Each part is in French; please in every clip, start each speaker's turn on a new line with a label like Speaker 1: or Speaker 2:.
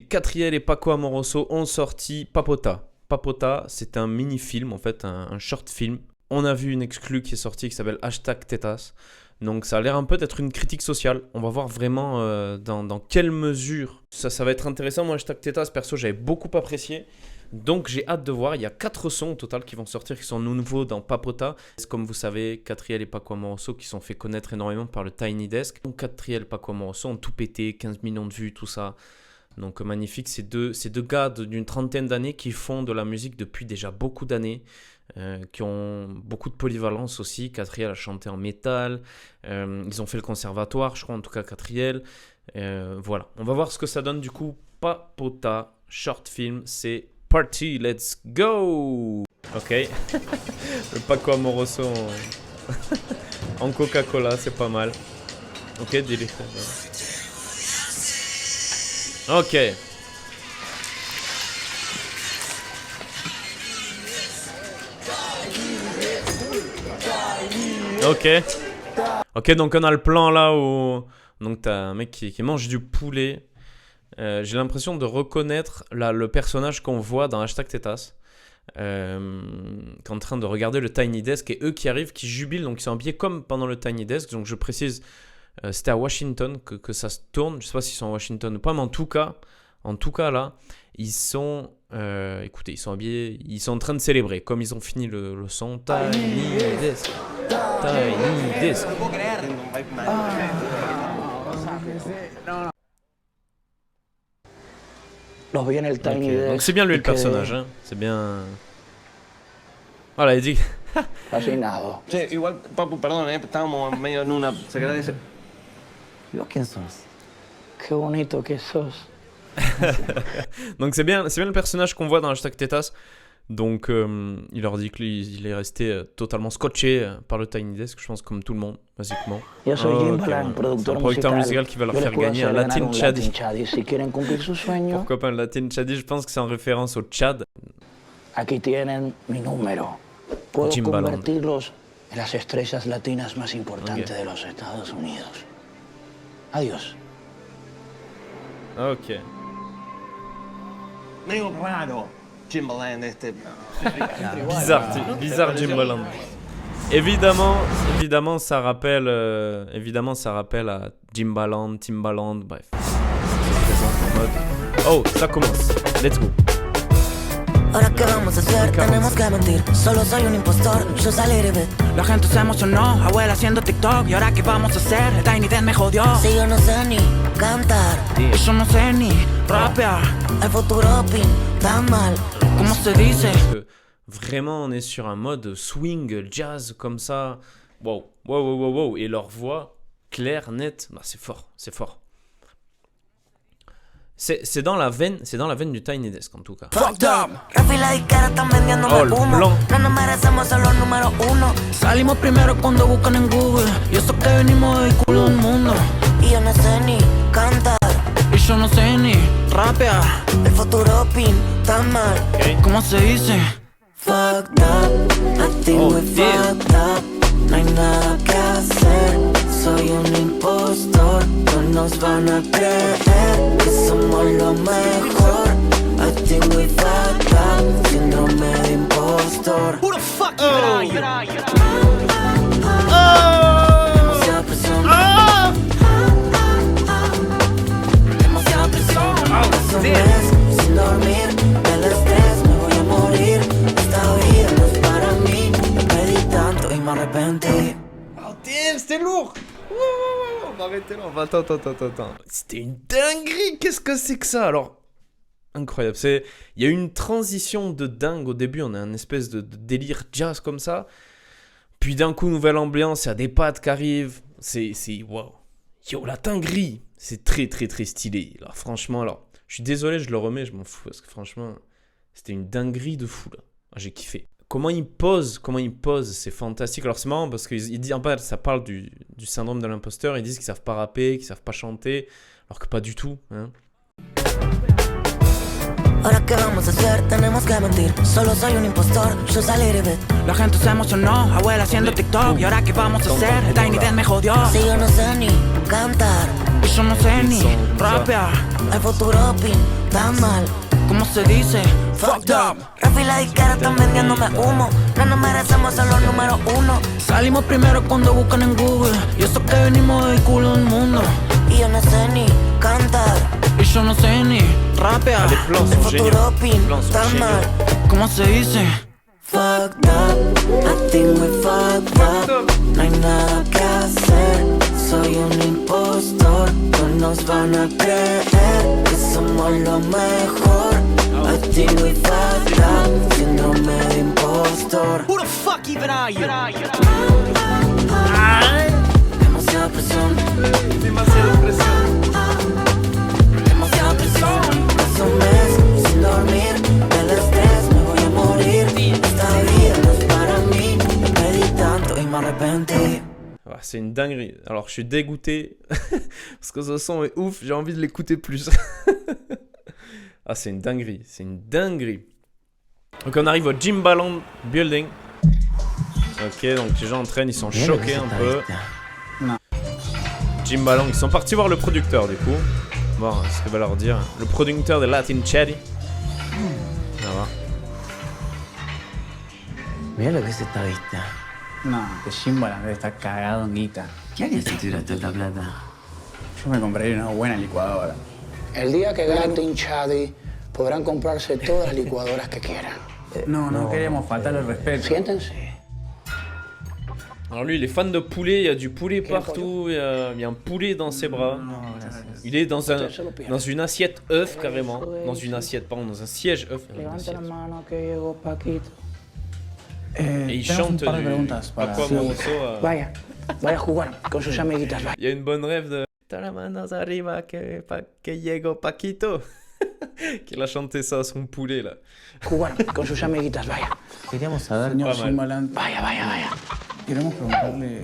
Speaker 1: Catriel et Paco Amoroso ont sorti Papota. Papota, c'est un mini-film, en fait, un short film. On a vu une exclue qui est sortie qui s'appelle #Tetas. Donc ça a l'air un peu d'être une critique sociale. On va voir vraiment dans quelle mesure ça va être intéressant. Moi, #Tetas, perso, j'avais beaucoup apprécié. Donc j'ai hâte de voir. Il y a 4 sons au total qui vont sortir, qui sont nouveaux dans Papota. Comme vous savez, Catriel et Paco Amoroso qui sont fait connaître énormément par le Tiny Desk. Donc Catriel et Paco Amoroso ont tout pété, 15 millions de vues, tout ça. Donc magnifique, ces deux gars d'une trentaine d'années qui font de la musique depuis déjà beaucoup d'années, qui ont beaucoup de polyvalence aussi. Catriel a chanté en métal, ils ont fait le conservatoire, je crois, en tout cas Catriel. Voilà, on va voir ce que ça donne du coup. Papota, short film, c'est party, let's go. Ok, le Paco Amoroso en Coca-Cola, c'est pas mal. Ok, délire. Ok. Ok, donc on a le plan là où donc t'as un mec qui mange du poulet. J'ai l'impression de reconnaître là, le personnage qu'on voit dans #Tetas, qui est en train de regarder le Tiny Desk, et eux qui arrivent, qui jubilent, donc ils sont habillés comme pendant le Tiny Desk. Donc je précise, c'était à Washington que ça se tourne. Je sais pas s'ils sont à Washington ou pas, mais en tout cas là, ils sont, écoutez, ils sont habillés, ils sont en train de célébrer, comme ils ont fini le son. Tiny Desk, Tiny Desk.
Speaker 2: Los vi en el Tiny
Speaker 1: Okay.
Speaker 2: Desk.
Speaker 1: Donc c'est bien lui le personnage, hein. C'est bien. Voilà, il dit.
Speaker 2: Fascinado.
Speaker 3: Sí, igual, Papu, perdón, estábamos medio en una... Se agradece.
Speaker 2: ¿Y vos quién sos? Qué bonito que sos.
Speaker 1: Donc c'est bien le personnage qu'on voit dans #Tetas. Donc il leur dit qu'il est resté totalement scotché par le Tiny Desk, je pense comme tout le monde, basiquement.
Speaker 2: Yo soy Jim Balan,
Speaker 1: C'est un
Speaker 2: productor
Speaker 1: producteur musical
Speaker 2: musical.
Speaker 1: qui va leur
Speaker 2: Yo les
Speaker 1: faire
Speaker 2: puedo
Speaker 1: gagner
Speaker 2: hacer
Speaker 1: un
Speaker 2: ganar
Speaker 1: Latin
Speaker 2: un
Speaker 1: Chaddy.
Speaker 2: Latin Chaddy. Si quieren cumplir su sueño,
Speaker 1: Pourquoi pas un Latin Chaddy? Je pense que c'est en référence au Tchad.
Speaker 2: aquí tienen mi número. Puedo
Speaker 1: Jim Balan.
Speaker 2: convertirlos en las estrellas latinas más importantes
Speaker 1: Ok.
Speaker 2: de los Estados Unidos. Adiós.
Speaker 1: Ok.
Speaker 3: Medio raro, Timbaland,
Speaker 1: Bizarre Timbaland. Évidemment, ça rappelle à Timbaland, bref. En mode, oh, ça commence. Let's go.
Speaker 4: Ahora qué vamos a hacer, tenemos que mentir. Solo soy un impostor, yo salí de ver.
Speaker 5: La gente se emocionó, abuela haciendo TikTok. ¿Y ahora qué vamos a hacer? El Tiny Desk me jodió.
Speaker 4: Si yo no sé ni cantar,
Speaker 5: Y yo no sé ni rapear.
Speaker 4: el futuro pinta mal.
Speaker 5: ¿Cómo se dice?
Speaker 1: Vraiment, on est sur un mode swing, jazz, comme ça. Wow. Et leur voix, claire, nette, bah, c'est fort. C'est dans la veine du Tiny Desk, en tout cas.
Speaker 5: Fucked up.
Speaker 4: La fila disquera están vendiéndome
Speaker 1: Oh, el
Speaker 4: humo.
Speaker 1: blon.
Speaker 4: No nos merecemos ser los número uno.
Speaker 5: Salimos primero cuando buscan en Google. Y eso que venimos del culo del mundo.
Speaker 4: Y yo no sé ni cantar,
Speaker 5: Y yo no sé ni rapear.
Speaker 4: el futuro pinta mal.
Speaker 5: ¿Cómo se dice?
Speaker 4: Fucked up, I think
Speaker 1: Oh,
Speaker 4: we
Speaker 1: damn.
Speaker 4: fucked up. No hay nada que hacer, soy un impostor. No nos van a creer que somos lo mejor. I think we fucked up, síndrome de impostor.
Speaker 5: Who the fuck you are?
Speaker 4: Demasiada presión, demasiada presión. Hace un mes sin dormir, del estrés me voy a morir. Esta vida no es para mí, me pedí tanto y me arrepentí.
Speaker 1: Oh damn, c'était lourd. On va arrêter là. Attends. C'était une dinguerie. Qu'est-ce que c'est que ça? Alors, incroyable. Il y a eu une transition de dingue au début. On a un espèce de délire jazz comme ça. Puis d'un coup, nouvelle ambiance. Il y a des pattes qui arrivent. C'est wow. Yo, la dinguerie. C'est très stylé. Alors, franchement, je suis désolé, je le remets, je m'en fous. Parce que franchement, c'était une dinguerie de fou là. J'ai kiffé. Comment il pose, c'est fantastique. Alors c'est marrant parce qu'il dit, en fait, ça parle du syndrome de l'imposteur. Ils disent qu'ils savent pas rapper, qu'ils savent pas chanter, alors que pas du tout. Hein.
Speaker 4: Ahora qué vamos a hacer, tenemos que mentir. Solo soy un impostor, yo salí de ver.
Speaker 5: La gente se emocionó, abuela haciendo TikTok. ¿Y ahora qué vamos a hacer? El Tiny Desk me jodió.
Speaker 4: Si yo no sé ni cantar,
Speaker 5: Y yo no sé
Speaker 1: Ils
Speaker 5: ni
Speaker 1: sont comme ça.
Speaker 5: rapear.
Speaker 4: El futuro pinta mal.
Speaker 5: ¿Cómo se dice? Fucked up.
Speaker 4: Rafi y la disquera están vendiéndome humo. No nos merecemos ser los número uno.
Speaker 5: Salimos primero cuando buscan en Google. Y eso que venimos del culo del mundo.
Speaker 4: Y yo no sé ni cantar.
Speaker 5: Y yo no sé ni rapear.
Speaker 1: Les plans
Speaker 4: El
Speaker 1: sont géniaux.
Speaker 4: futuro
Speaker 1: Les plans sont
Speaker 4: pinta
Speaker 1: géniaux.
Speaker 4: mal.
Speaker 5: ¿Cómo se dice?
Speaker 4: Fucked up, I think we fucked up. No hay nada que hacer, soy un impostor. No nos van a creer que somos lo mejor. I think we fucked up, síndrome de impostor.
Speaker 5: Who the fuck even are you?
Speaker 4: Demasiada presión,
Speaker 1: Demasiada presión.
Speaker 4: demasiada presión. Hace un mes sin dormir, del estrés me voy a morir. Esta vida no es para mí, pedí tanto y me arrepentí.
Speaker 1: Ah, c'est une dinguerie. Alors je suis dégoûté parce que ce son est ouf, j'ai envie de l'écouter plus. Ah, c'est une dinguerie, c'est une dinguerie. Donc on arrive au Jimbaland Building. Ok, donc les gens entraînent, ils sont choqués un peu. Jimbaland, ils sont partis voir le producteur du coup. Bon, ce que va leur dire. Le producteur de Latin Chatty. Ça va.
Speaker 2: Mira lo que es esta vista.
Speaker 6: No, que Jimbaland debe estar cagado en guita.
Speaker 2: ¿Qué harías si tuvieras toda esta plata?
Speaker 6: Yo me compraría una buena licuadora.
Speaker 7: El día que gane Team Chadi, podrán comprarse todas las licuadoras que quieran.
Speaker 6: No queríamos faltarle el respeto.
Speaker 7: Siéntense.
Speaker 1: Alors lui, il est fan de poulet, il y a du poulet partout, il y a un poulet dans ses bras. Il est dans une assiette œuf carrément. Dans une assiette, pardon, dans un siège œuf.
Speaker 7: Levante la mano que llegó Paquito.
Speaker 1: Et il
Speaker 6: tenemos
Speaker 1: chante
Speaker 6: un par de
Speaker 1: du
Speaker 6: preguntas para...
Speaker 1: Paco Amoroso.
Speaker 7: Vaya, vaya a jugar con sus amiguitas. Vaya.
Speaker 1: Il y a une bonne rêve de T'as la manos arriba que llego Paquito. Qu'il a chanté ça à son poulet là.
Speaker 7: Jugar con sus amiguitas. Vaya.
Speaker 2: Queríamos saber.
Speaker 6: Señor
Speaker 1: Pas mal.
Speaker 6: Jimbaland,
Speaker 7: Vaya, vaya, vaya.
Speaker 6: queremos preguntarle...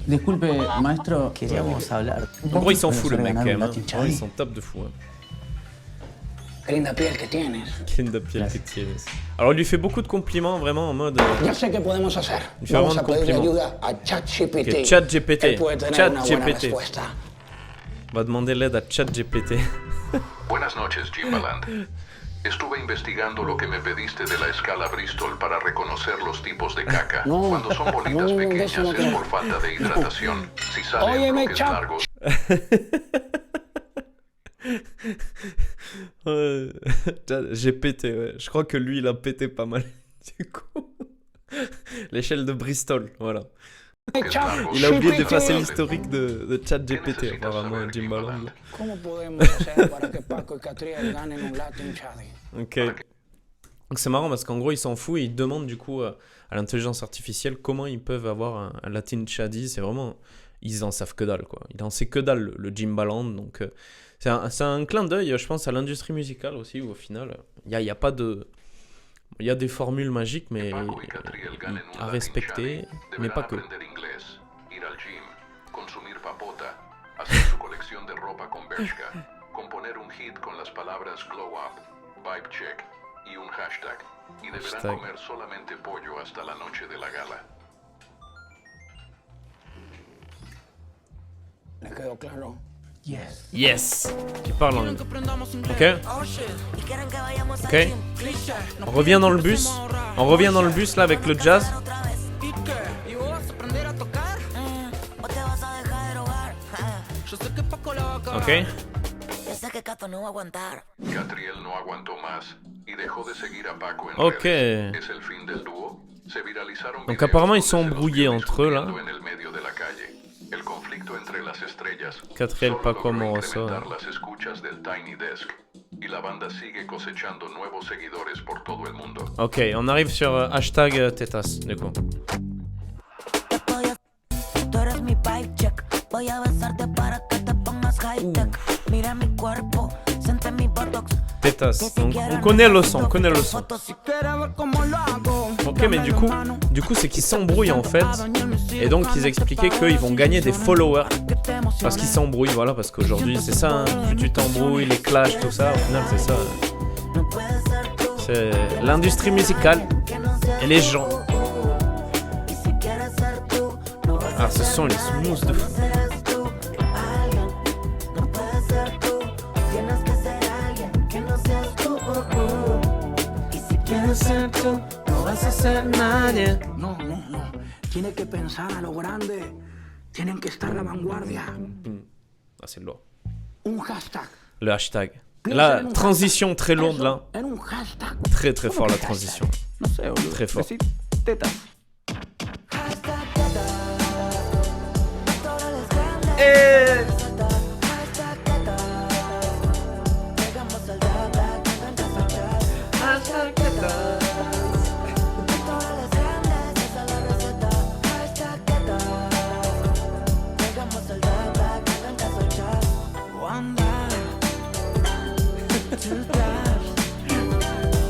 Speaker 6: Disculpe, maestro.
Speaker 2: Queríamos hablar.
Speaker 1: En gros, ils s'en foutent le mec quand
Speaker 6: ganar
Speaker 1: même.
Speaker 6: un
Speaker 1: Hein.
Speaker 6: Latin
Speaker 1: En vrai, ils
Speaker 6: Chadi.
Speaker 1: sont top de fou. Hein.
Speaker 7: Qué linda piel que tienes.
Speaker 1: Quelle de pied que tienes. Alors il lui fait beaucoup de compliments vraiment en mode.
Speaker 7: Ya sé qué podemos hacer.
Speaker 1: Y
Speaker 7: Vamos a
Speaker 1: un
Speaker 7: pedirle
Speaker 1: compliment.
Speaker 7: ayuda a ChatGPT.
Speaker 1: Que ChatGPT.
Speaker 7: Él puede tener una buena
Speaker 1: ChatGPT.
Speaker 7: respuesta.
Speaker 1: On va demander l'aide à ChatGPT.
Speaker 8: Buenas noches, Jimbaland. Estuve investigando lo que me pediste de la escala Bristol para reconocer los tipos de caca.
Speaker 7: No,
Speaker 8: Cuando son bolitas
Speaker 7: no,
Speaker 8: pequeñas
Speaker 7: eso no
Speaker 8: es
Speaker 7: creo.
Speaker 8: por falta de hidratación. Si salen
Speaker 7: Óyeme,
Speaker 8: bloques
Speaker 7: Chap.
Speaker 8: largos,
Speaker 1: Ouais. J'ai pété, ouais. Je crois que lui, il a pété pas mal. Du coup, l'échelle de Bristol, voilà. Il a oublié d'effacer l'historique de ChatGPT, apparemment, Jimbaland.
Speaker 7: ¿Cómo podemos hacer para que Paco y Catriel ganen un Latin Chadi?
Speaker 1: Ok. Donc c'est marrant parce qu'en gros, il s'en fout et il demande du coup à l'intelligence artificielle comment ils peuvent avoir un Latin Chadi. C'est vraiment. Ils en savent que dalle, quoi. Il en sait que dalle, le Jimbaland. Donc c'est un clin d'œil, je pense, à l'industrie musicale aussi, où au final, il y a pas de. Il y a des formules magiques, mais
Speaker 8: Paco y Catriel ganen un
Speaker 1: à
Speaker 8: Latin
Speaker 1: respecter,
Speaker 8: Chadi,
Speaker 1: mais
Speaker 8: deberán
Speaker 1: pas que.
Speaker 8: aprender inglés, ir al gym, consumir papota, hacer su colección de ropa con Bershka, componer un hit con las palabras glow up, vibe check y un hashtag. Y deberán
Speaker 1: Hashtag.
Speaker 8: comer solamente pollo hasta la noche de la gala.
Speaker 7: ¿Le quedó claro?
Speaker 6: Yes.
Speaker 1: Yes. Qui parle en.
Speaker 5: Que prendamos inglés.
Speaker 1: Ok.
Speaker 5: Oh shit.
Speaker 4: Y quieren que vayamos al
Speaker 1: Ok.
Speaker 4: gym.
Speaker 5: Cliché. No
Speaker 1: On revient dans le bus. On revient dans le bus là avec le jazz.
Speaker 4: Otra vez.
Speaker 5: ¿Y qué? ¿Y vos vas a aprender a tocar?
Speaker 4: O te vas a dejar de rogar.
Speaker 5: Yo sé que Paco la va a cagar.
Speaker 1: Ok.
Speaker 4: Yo sé que Cato no va a aguantar.
Speaker 8: Catriel no aguantó más y dejó de seguir a Paco en
Speaker 1: Ok.
Speaker 8: redes. ¿Es el fin del dúo? Se viralizaron
Speaker 1: Donc
Speaker 8: videos
Speaker 1: apparemment, ils
Speaker 8: donde
Speaker 1: sont
Speaker 8: se los
Speaker 1: embrouillés
Speaker 8: vio
Speaker 1: entre eux, là.
Speaker 8: discutiendo en el medio de la calle. El conflicto entre las estrellas
Speaker 1: Catriel,
Speaker 8: solo
Speaker 1: Paco
Speaker 8: logró
Speaker 1: Amoroso.
Speaker 8: incrementar las escuchas del Tiny Desk y la banda sigue cosechando nuevos seguidores por todo el mundo.
Speaker 1: Ok, on arrive sur hashtag Tetas, du coup.
Speaker 4: Tú eres mi vibe check. Voy a besarte para que te pongas high tech. Mira mi cuerpo, siente mi botox.
Speaker 1: Tetas. Donc on connaît le son, on connaît le son.
Speaker 5: Si quieres ver cómo lo hago.
Speaker 1: Ok, mais du coup c'est qu'ils s'embrouillent en fait. Et donc ils expliquaient qu'ils vont gagner des followers parce qu'ils s'embrouillent, voilà, parce qu'aujourd'hui c'est ça, hein. Plus tu t'embrouilles, les clashs, tout ça, au final c'est ça.
Speaker 4: No puedes ser tú,
Speaker 1: C'est l'industrie musicale
Speaker 4: que no seas
Speaker 1: et les gens.
Speaker 4: tú. Y si quieres ser tú, no vas a
Speaker 1: Ah, ce son il est smooth de fou.
Speaker 4: ser tú.
Speaker 1: a ser tú, no vas a ser nadie.
Speaker 7: No, no, no. Tiene que pensar a lo grande. Tienen que estar a la vanguardia.
Speaker 1: Ah, c'est lourd.
Speaker 7: Un hashtag.
Speaker 1: Le hashtag. La transition très lourde là.
Speaker 7: En un hashtag.
Speaker 1: Très très fort la transition.
Speaker 6: No sé, boludo.
Speaker 1: Très fort.
Speaker 6: Decí tetas.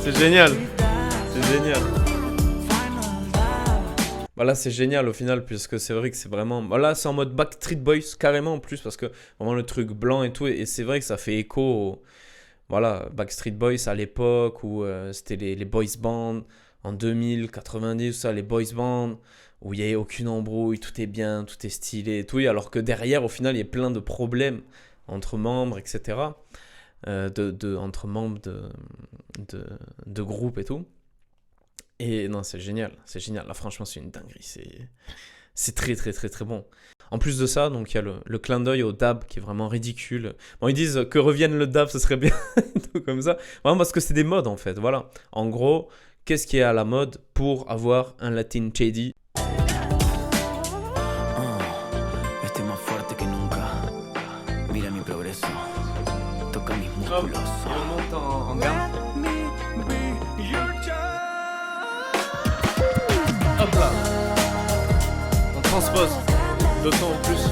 Speaker 1: C'est génial. C'est génial. Voilà, c'est génial au final, puisque c'est vrai que c'est vraiment... Voilà, c'est en mode Backstreet Boys, carrément en plus, parce que vraiment le truc blanc et tout, et c'est vrai que ça fait écho au... Voilà, Backstreet Boys à l'époque où c'était les boys bands, en 2000, 90, tout ça, les boys bands, où il n'y avait aucune embrouille, tout est bien, tout est stylé et tout, alors que derrière, au final, il y a plein de problèmes entre membres, etc., entre membres de groupes et tout. Et non, c'est génial. Là, franchement, c'est une dinguerie. C'est très, très, très, très bon. En plus de ça, donc il y a le clin d'œil au dab qui est vraiment ridicule. Bon, ils disent que revienne le dab, ce serait bien, tout comme ça. Vraiment parce que c'est des modes en fait. Voilà. En gros, qu'est-ce qui est à la mode pour avoir un Latin Shady?
Speaker 4: Estoy más fuerte que nunca. Mira mi progreso. Toca mis músculos.
Speaker 1: On monte en gamme. Hop là. On transpose. Le temps en plus.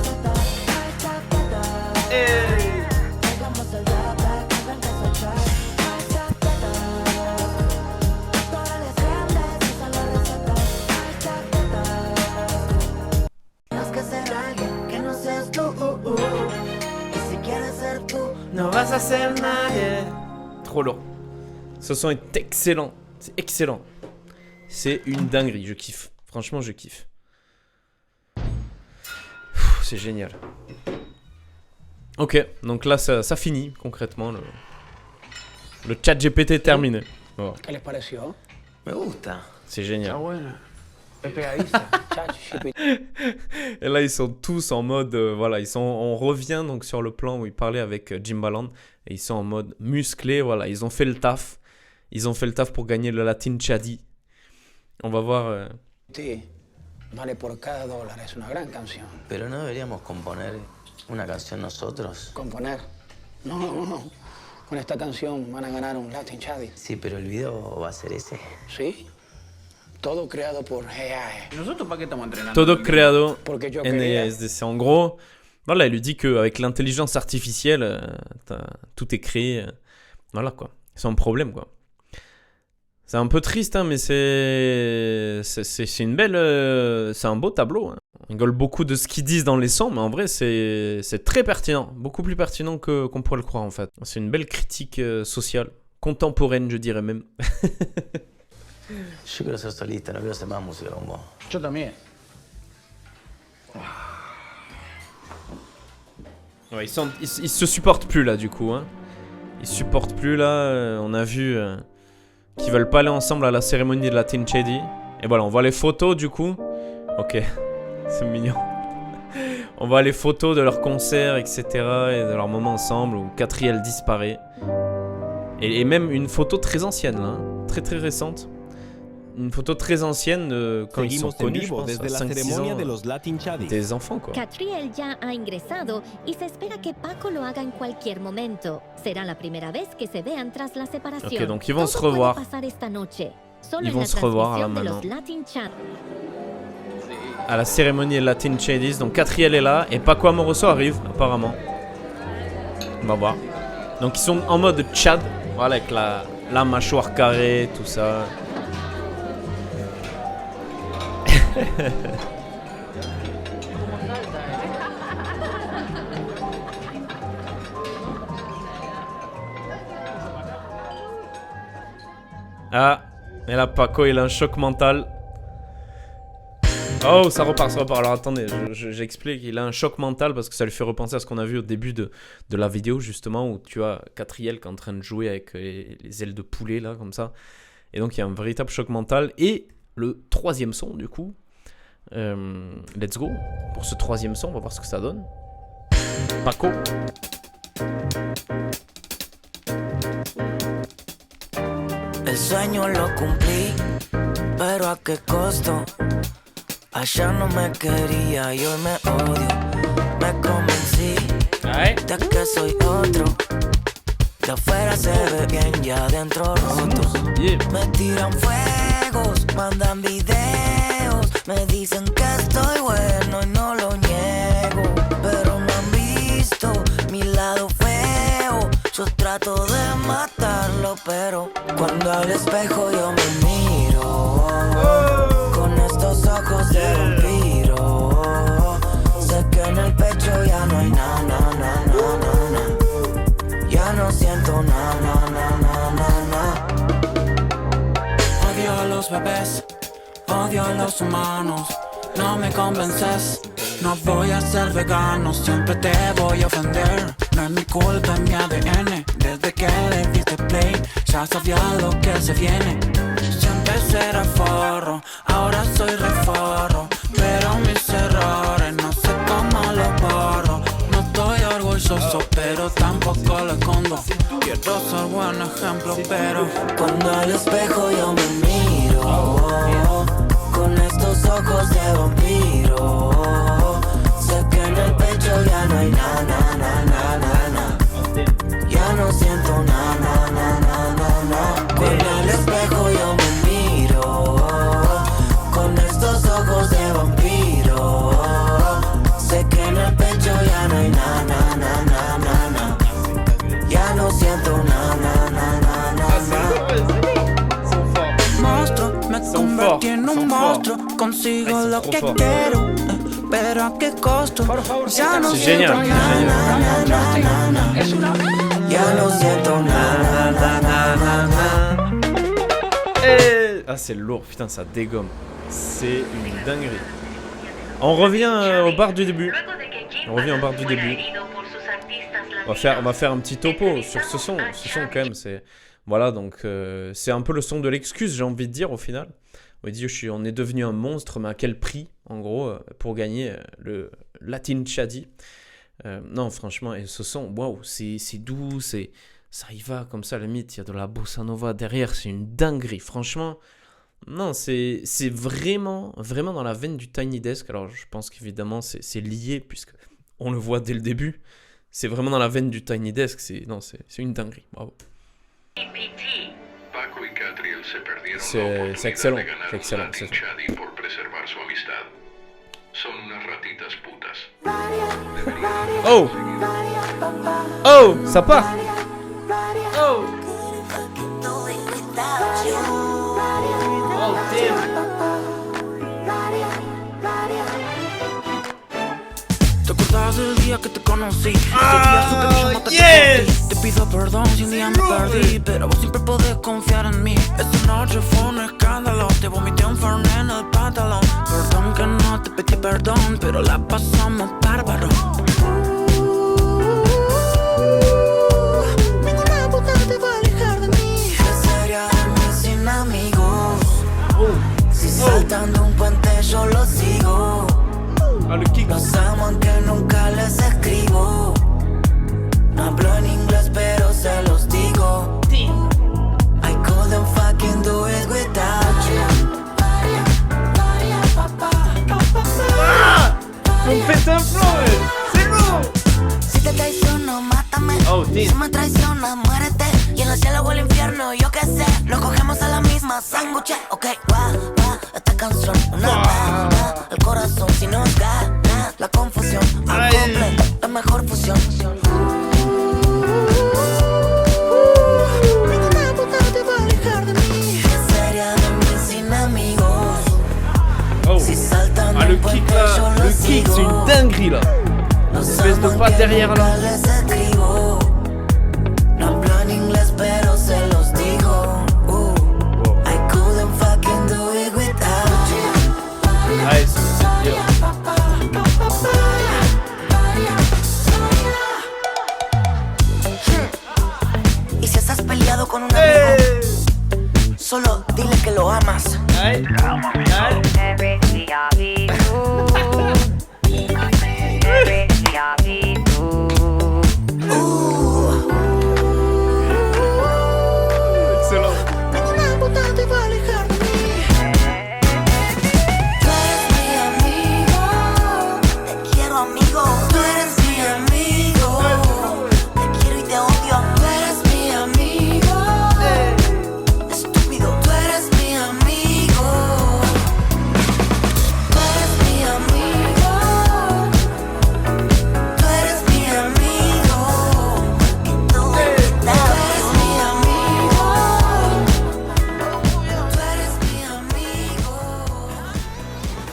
Speaker 1: No vas a ser nadie. Trop lourd. Ce son est excellent. C'est excellent. C'est une dinguerie. Je kiffe. Franchement, je kiffe. C'est génial. Ok, donc là, ça finit concrètement. Le chat GPT est terminé. Bon,
Speaker 7: ¿Qué les pareció?
Speaker 3: Me gusta.
Speaker 1: c'est génial.
Speaker 7: buena. Es pegadiza.
Speaker 1: Et là, ils sont tous en mode... voilà, on revient donc sur le plan où ils parlaient avec Timbaland. Et ils sont en mode musclé. Voilà, ils ont fait le taf. Ils ont fait le taf pour gagner le Latin Shady. On va voir...
Speaker 7: Sí. Vale por cada dólar. Es una gran canción.
Speaker 3: Pero no deberíamos componer una canción nosotros.
Speaker 7: Componer. No, no, no. Con esta canción van a ganar un Latin Shady.
Speaker 3: Sí, pero el video va a ser ese.
Speaker 7: ¿Sí? Todo creado por AI.
Speaker 6: ¿Y nosotros para qué estamos entrenando?
Speaker 1: Todo creado
Speaker 7: Porque yo quería...
Speaker 1: NASDC. En gros, voilà, il lui dit qu'avec l'intelligence artificielle, tout est créé. Voilà quoi. C'est un problème quoi. C'est un peu triste, hein, mais c'est une belle... c'est un beau tableau. Hein. On rigole beaucoup de ce qu'ils disent dans les sons, mais en vrai, c'est très pertinent. Beaucoup plus pertinent qu'on pourrait le croire, en fait. C'est une belle critique sociale. Contemporaine, je dirais même.
Speaker 3: Yo quiero ser solista, no quiero hacer más música con vos.
Speaker 6: Yo también.
Speaker 1: Ouais, ils se supportent plus, là, du coup. Hein. Ils se supportent plus, là. On a vu... qui veulent pas aller ensemble à la cérémonie de Latin Shady. Et voilà, on voit les photos du coup. Ok, c'est mignon. On voit les photos de leur concert, etc. et de leur moment ensemble où Catriel disparaît. Et même une photo très ancienne, là, hein, très très récente. Une photo très ancienne quand ils sont connus, je pense, à 5-6 ans. Des enfants, quoi.
Speaker 9: Catriel ya ha ingresado y se espera que Paco lo haga en cualquier momento. Será la primera vez que se vean tras la separación.
Speaker 1: Ok, donc ils vont se
Speaker 9: Todo puede
Speaker 1: revoir.
Speaker 9: pasar esta noche. Solo
Speaker 1: Ils
Speaker 9: en
Speaker 1: vont
Speaker 9: la
Speaker 1: se revoir là
Speaker 9: transmisión de
Speaker 1: maintenant.
Speaker 9: los Latin Channel.
Speaker 1: À la cérémonie Latin Shady. Donc Catriel est là et Paco Amoroso arrive, apparemment. On va voir. Donc ils sont en mode Tchad. Voilà, avec la mâchoire carrée, tout ça. Ah, et là Paco il a un choc mental. Oh, ça repart. Alors attendez, j'explique. Il a un choc mental parce que ça lui fait repenser à ce qu'on a vu au début de la vidéo justement où tu as Catriel qui est en train de jouer avec les ailes de poulet là comme ça. Et donc il y a un véritable choc mental. Et le troisième son du coup, let's go. Pour ce troisième son, on va voir ce que ça donne. Paco.
Speaker 4: El sueño lo cumplí, pero a qué costo. Ayer no me quería y hoy me odio. Me convencí de que soy otro. De afuera se ve bien, ya adentro roto. Me tiran fuegos, mandan videos. Me dicen que estoy bueno y no lo niego. Pero no han visto mi lado feo. Yo trato de matarlo, pero cuando al espejo yo me miro, con estos ojos de vampiro, sé que en el pecho ya no hay na, na, na, na, na, na. Ya no siento na, na, na, na, na, na.
Speaker 5: Odio a los bebés, odio a los humanos. No me convences, no voy a ser vegano. Siempre te voy a ofender. No es mi culpa, es mi ADN. Desde que le diste play, ya sabía lo que se viene. Siempre será forro, ahora soy reforro. Pero mis errores, no sé cómo los borro. No estoy orgulloso, pero tampoco lo escondo. Quiero ser buen ejemplo, pero
Speaker 4: cuando al espejo yo me miro, con estos ojos de vampiro, sé que en el pecho ya no hay na, na, na, na, na, na. Ya no siento na, na, na, na, na, na. Cuando al espejo yo me miro, con estos ojos de vampiro, sé que en el pecho ya no hay na, na, na, na, na, na. Ya no siento na, na, na, na, na, na.
Speaker 5: monstruo, me convertí en un monstruo. Consigo lo que quiero, pero a qué costo. Ya no siento
Speaker 4: Ya no siento
Speaker 1: Ah, c'est lourd, putain, ça dégomme. C'est une dinguerie. On revient au bar du début. On revient au bar du début. On va faire un petit topo sur ce son. Ce son, quand même, c'est... Voilà, donc c'est un peu le son de l'excuse, j'ai envie de dire, au final. On dit, on est devenu un monstre, mais à quel prix, en gros, pour gagner le Latin Chadi. Non, franchement, et ce son, waouh, c'est doux, ça y va comme ça, à la limite, il y a de la bossa nova derrière, c'est une dinguerie, franchement. Non, c'est vraiment, vraiment dans la veine du Tiny Desk. Alors, je pense qu'évidemment, c'est lié, puisque on le voit dès le début. C'est vraiment dans la veine du Tiny Desk, c'est une dinguerie, bravo.
Speaker 8: Paco y Catriel se perdieron
Speaker 1: C'est
Speaker 8: la oportunidad
Speaker 1: excellent,
Speaker 8: de ganar
Speaker 1: c'est excellent,
Speaker 8: un
Speaker 1: c'est
Speaker 8: Latin Chadi por preservar su amistad. Son unas ratitas putas.
Speaker 1: Oh! Oh! Ça part! Oh! Oh, damn!
Speaker 5: ¿Te acordás del día que te conocí?
Speaker 1: Oh, yes!
Speaker 5: Te pido perdón si un día me perdí, pero vos siempre podés confiar en mí. Esta noche fue un escándalo, te vomité un fernet en el pantalón. Perdón que no te pedí perdón, pero la pasamos bárbaro.
Speaker 4: Ninguna puta te va a alejar de mí. ¿Qué sería de mí sin amigos? Si saltando un puente yo lo sigo. Los amo aunque nunca les escribo. No hablo en inglés pero se los digo. I couldn't fucking do it without you.
Speaker 1: On pète un plomb, c'est lourd!
Speaker 4: Si te traiciono, mátame. Si me traicionas, muérete. Y en el cielo o el infierno, yo qué sé. Lo cogemos a la misma sándwich. Ok, va, esta canción una banda. El corazón si no gana. La confusión, al completo, la mejor fusión. Ninguna puta te va a alejar de mí. ¿Qué sería de mí sin amigos? Si saltan
Speaker 1: le kick là, le kick, c'est une dinguerie là. Espèce de patte derrière là.
Speaker 4: No hablo en inglés pero se los digo. I couldn't fucking do it without you.
Speaker 1: Ouais, c'est bien.
Speaker 4: Y si estás peleado con un amigo, Solo dile que lo amas.
Speaker 1: Excellent.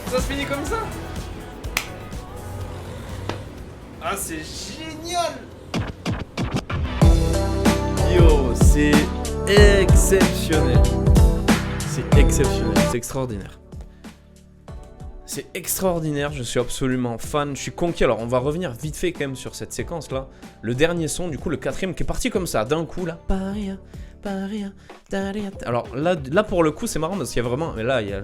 Speaker 1: Ça se finit comme ça? Ah, c'est génial! Yo, c'est exceptionnel. C'est exceptionnel, c'est extraordinaire. C'est extraordinaire, je suis absolument fan, je suis conquis. Alors on va revenir vite fait quand même sur cette séquence là. Le dernier son, du coup le quatrième qui est parti comme ça, d'un coup là. Paria, paria, taria. Alors là pour le coup c'est marrant parce qu'il y a vraiment... Mais là il y a...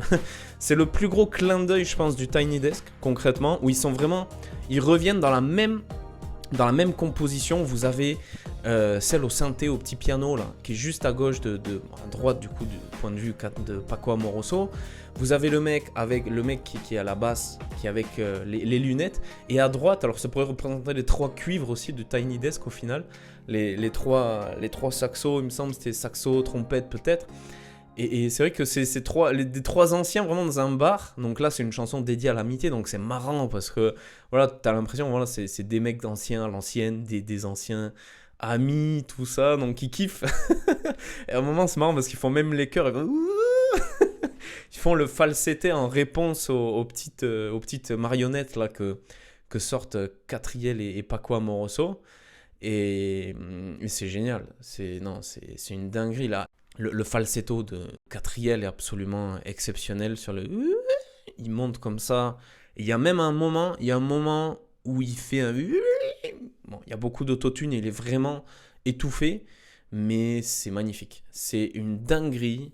Speaker 1: c'est le plus gros clin d'œil je pense du Tiny Desk concrètement. Où ils sont vraiment... Ils reviennent dans la même composition. Vous avez celle au synthé, au petit piano là, qui est juste à gauche à droite du coup du point de vue de Paco Amoroso. Vous avez le mec qui est à la basse, qui est avec les lunettes, et à droite, alors ça pourrait représenter les trois cuivres aussi du Tiny Desk au final, les trois saxos, il me semble c'était saxo, trompette peut-être. Et c'est vrai que c'est des trois anciens vraiment dans un bar. Donc là c'est une chanson dédiée à l'amitié, donc c'est marrant parce que voilà, t'as l'impression voilà, c'est des mecs d'anciens à l'ancienne, des anciens amis, tout ça, donc ils kiffent. Et à un moment c'est marrant parce qu'ils font même les chœurs, ils font le falsetté en réponse aux petites marionnettes là que sortent Catriel et Paco Amoroso. Et c'est génial, c'est une dinguerie là. Le falsetto de Catriel est absolument exceptionnel sur le... Il monte comme ça. Il y a même un moment où il fait un... Bon, il y a beaucoup d'autotune, il est vraiment étouffé, mais c'est magnifique. C'est une dinguerie.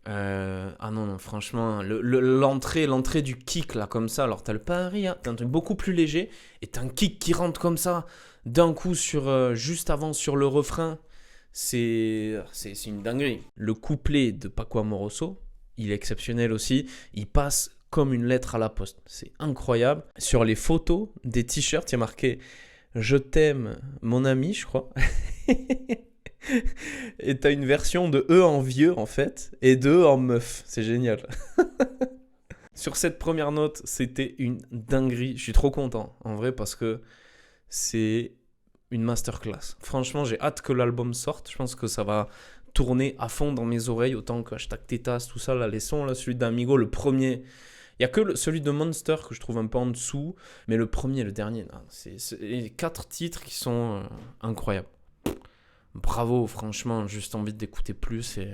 Speaker 1: Ah non, franchement, l'entrée du kick là comme ça, alors t'as le pari, t'as un truc beaucoup plus léger, et t'as un kick qui rentre comme ça, d'un coup juste avant sur le refrain. C'est une dinguerie. Le couplet de Paco Amoroso, il est exceptionnel aussi. Il passe comme une lettre à la poste. C'est incroyable. Sur les photos des t-shirts, il y a marqué « Je t'aime, mon ami », je crois. Et t'as une version de E en vieux, en fait, et de E en meuf. C'est génial. Sur cette première note, c'était une dinguerie. Je suis trop content, en vrai, parce que c'est... une masterclass. Franchement, j'ai hâte que l'album sorte. Je pense que ça va tourner à fond dans mes oreilles, autant que Hashtag Tetas, tout ça, là, les sons, là, celui d'Amigo, le premier. Il n'y a que celui de Monster que je trouve un peu en dessous, mais le premier, le dernier, c'est les 4 titres qui sont incroyables. Bravo, franchement, juste envie d'écouter plus et...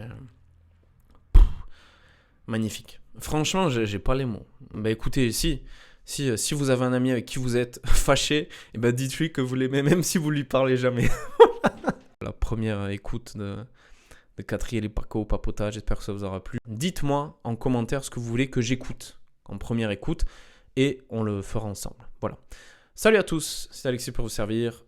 Speaker 1: magnifique. Franchement, j'ai pas les mots. Bah écoutez, si vous avez un ami avec qui vous êtes fâché, et ben dites-lui que vous l'aimez même si vous lui parlez jamais. La première écoute de Catriel et Paco Papota, j'espère que ça vous aura plu. Dites-moi en commentaire ce que vous voulez que j'écoute en première écoute et on le fera ensemble. Voilà. Salut à tous, c'est Alexis pour vous servir.